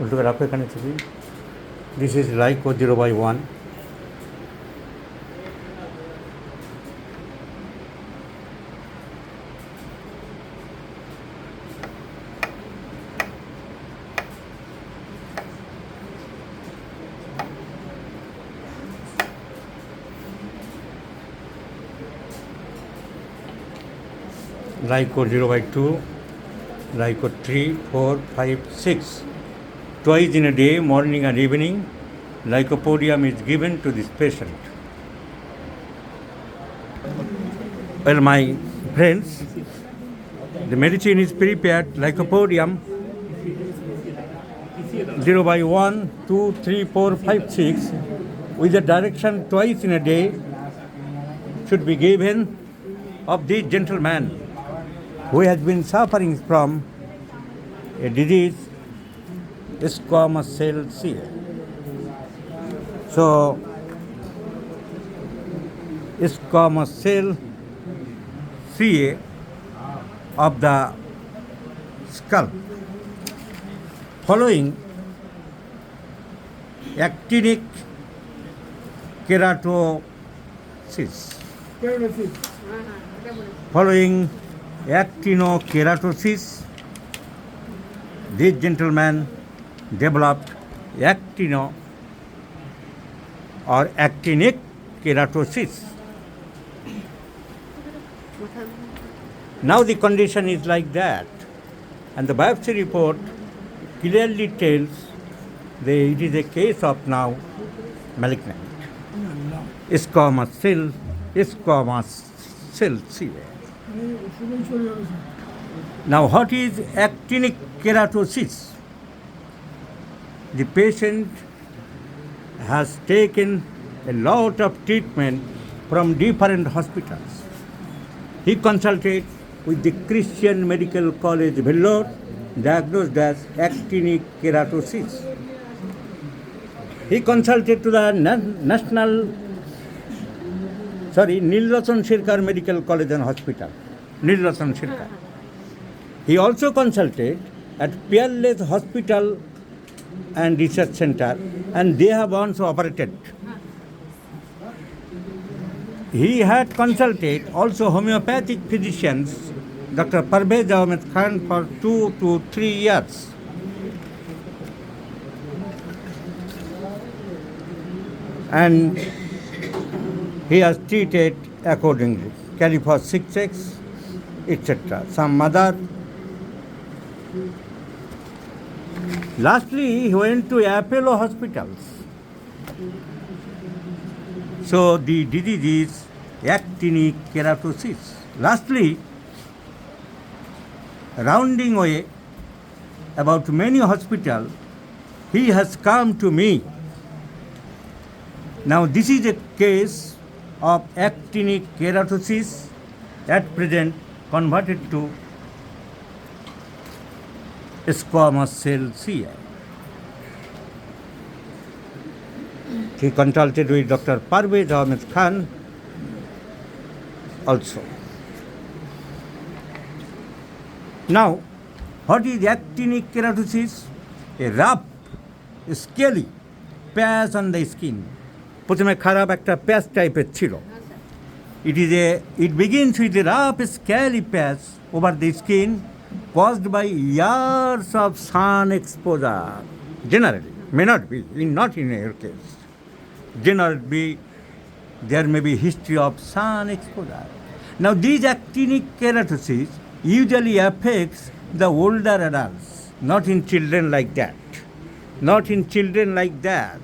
উল্টো করে রাখো এখানে ছবি। This is Lyco 0/1. Lyco 0/2, Lyco 3, 4, 5, 6. Twice in a day, morning and evening, lycopodium is given to this patient. Well, my friends, the medicine is prepared. Lycopodium 0/1, 2, 3, 4, 5, 6, with the direction twice in a day should be given of this gentleman who has been suffering from a disease, squamous cell CA. So, squamous cell CA of the skull, following actinic keratosis. Following actinokeratosis, this gentleman developed actinic keratosis. Now the condition is like that, and the biopsy report clearly tells that it is a case of now malignant squamous cell CA. Now, what is actinic keratosis? The patient has taken a lot of treatment from different hospitals. He consulted with the Christian Medical College, Vellore, diagnosed as actinic keratosis. He consulted to the Nilratan Sircar Medical College and Hospital, Nilratan Sircar. He also consulted at Peerless Hospital and Research Center, and they have also operated. He had consulted also homeopathic physicians, Dr. Parvez Ahmed Khan, for 2 to 3 years. And he has treated accordingly, Califos 6X, etc. Some other. Lastly, he went to Apollo hospitals. So the disease is actinic keratosis. Lastly, rounding away about many hospitals, he has come to me. Now this is a case of actinic keratosis, at present converted to squamous cell CA. He consulted with Dr. Parvez Ahmed Khan also. Now, what is actinic keratosis? A rough, scaly patch on the skin. প্রথমে খারাপ একটা প্যাচ টাইপের ছিল। It begins with a rough, scaly patch over the skin caused by years of sun exposure. Generally, may not be, not in your case. Generally, there may be history of sun exposure. Now, these actinic keratosis usually affects the older adults, not in children like that. Not in children like that.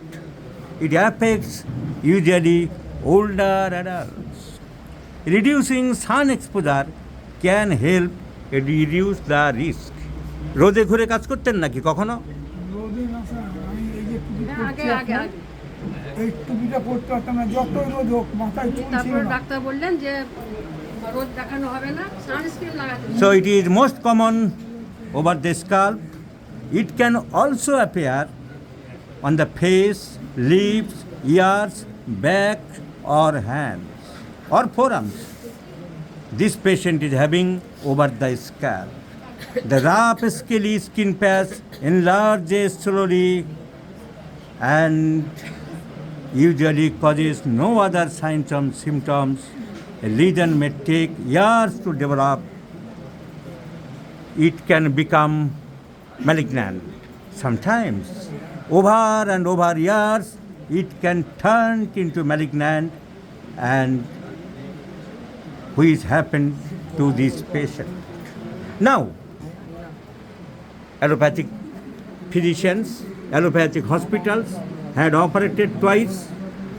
It affects usually older adults. Reducing sun exposure can help reduce the risk. রোদে ঘুরে কাজ করতেন নাকি কখনো? রোদে না sir, আমি এই যে এই টুপিটা পরতে পারতাম না, যত রোদ হোক মাথায় চুল ছিল তারপর না। ডাক্তার বললেন যে রোদ দেখানো হবে না, সানস্ক্রিন লাগাতে হবে। So it is most common over the scalp. It can also appear on the face, lips, ears, back or hands or forearms. This patient is having over the scalp. The rough scaly skin patch enlarges slowly and usually causes no other signs or symptoms. A lesion may take years to develop. It can become malignant. Sometimes, over and over years, it can turn into malignant, and which happened to this patient. Now, allopathic physicians, allopathic hospitals had operated twice,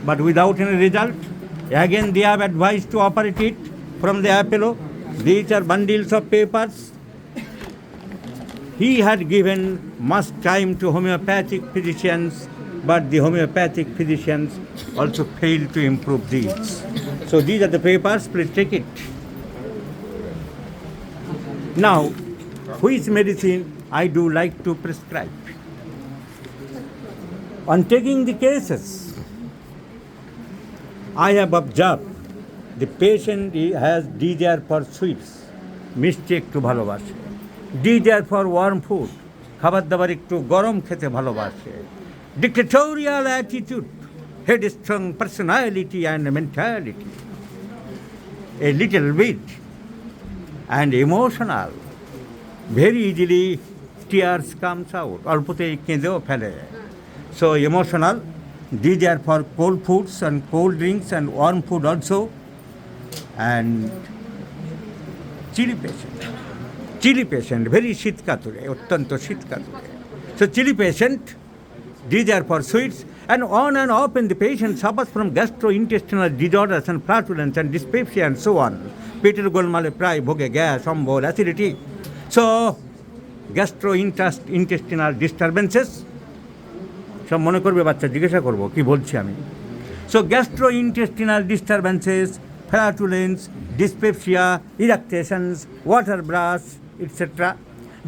but without any result. Again, they have advised to operate it from the Apollo. These are bundles of papers. He had given much time to homeopathic physicians, but the homeopathic physicians also failed to improve these. So these are the papers, please take it. Now, which medicine I do like to prescribe? On taking the cases, I have observed the patient has desire for sweets, মিষ্টি একটু ভালোবাসে, desire for warm food, খাবার দাবার একটু গরম খেতে ভালোবাসে, dictatorial attitude, headstrong personality and mentality, a little bit, and emotional. Very easily tears comes out, অল্পতেই কেঁদেও ফেলে. So emotional, desire for cold foods and cold drinks and warm food also, and chilly patient, very শীতকাতুরে, অত্যন্ত শীতকাতুরে. So chilly patient, desire for sweets, and off and the patient suffers from gastrointestinal disorders and flatulence and dyspepsia and so on. পেটের গোলমালে প্রায় ভোগে, gas, অম্বল, acidity. So gastrointestinal disturbances, সব মনে করবে বাচ্চা, জিজ্ঞাসা করবো কি বলছি আমি. So gastrointestinal disturbances, flatulence, dyspepsia, irritations, water brush, etc.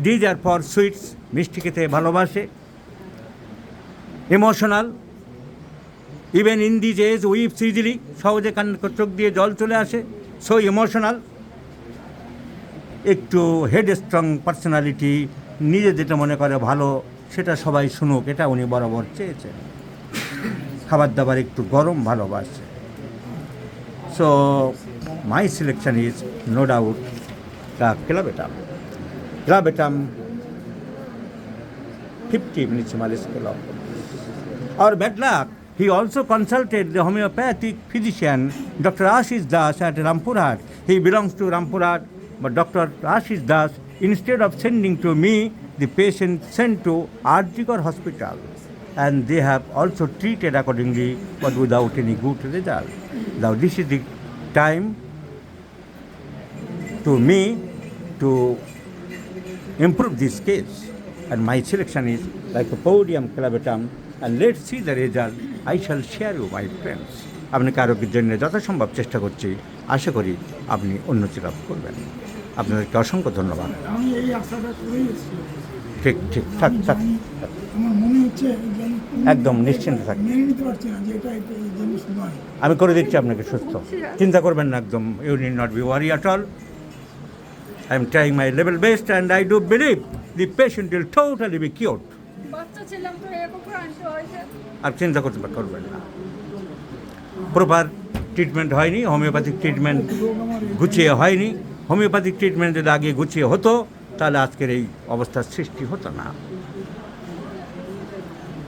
Desire for sweets, মিষ্টি খেতে ভালোবাসে. Emotional, even in these age weeps easily, সহজে চোখ দিয়ে জল চলে আসে. So emotional, একটু হেডস্ট্রং পার্সোনালিটি, নিজে যেটা মনে করে ভালো সেটা সবাই শুনুক, এটা উনি বরাবর চেয়েছেন. খাবার দাবার একটু গরম ভালোবাসে. So my selection is no doubt the clavetam. Clavetam 50 millisecond scale. Our bad luck, he also consulted the homeopathic physician Dr. Ashish Das at Rampurhat. He belongs to Rampurhat, but Dr. Ashish Das, instead of sending to me, the patient sent to Arjikar Hospital, and they have also treated accordingly, but without any good result. Now this is the time to me to improve this case, and my selection is like a podium clavetam, and let's see the result. I shall share you, my friends. আপনাকে আরোগ্যের জন্য যথাসম্ভব চেষ্টা করছি, আশা করি আপনি উন্নতি লাভ করবেন. আপনাদেরকে অসংখ্য ধন্যবাদ. আমি এই আশাটা করেই এসেছিলাম। ঠিক থাক। আমার মনে হচ্ছে একদম নিশ্চিন্ত থাক, মেনে নিতে পারছি না যে এটা একটা জিনিস নয়। আমি করে দিচ্ছি আপনাকে সুস্থ, চিন্তা করবেন না একদম. You need not be worry at all. I am trying my level best, and I do believe the patient will totally be cured. বাচ্চা ছিলাম তো এরকম আনতে হয়েছে। আর চিন্তা করবেন না. প্রপার ট্রিটমেন্ট হয়নি, হোমিওপ্যাথিক ট্রিটমেন্ট গুছিয়ে হয়নি. হোমিওপ্যাথিক ট্রিটমেন্ট যদি আগে গুছিয়ে হতো তাহলে আজকের এই অবস্থার সৃষ্টি হতো না.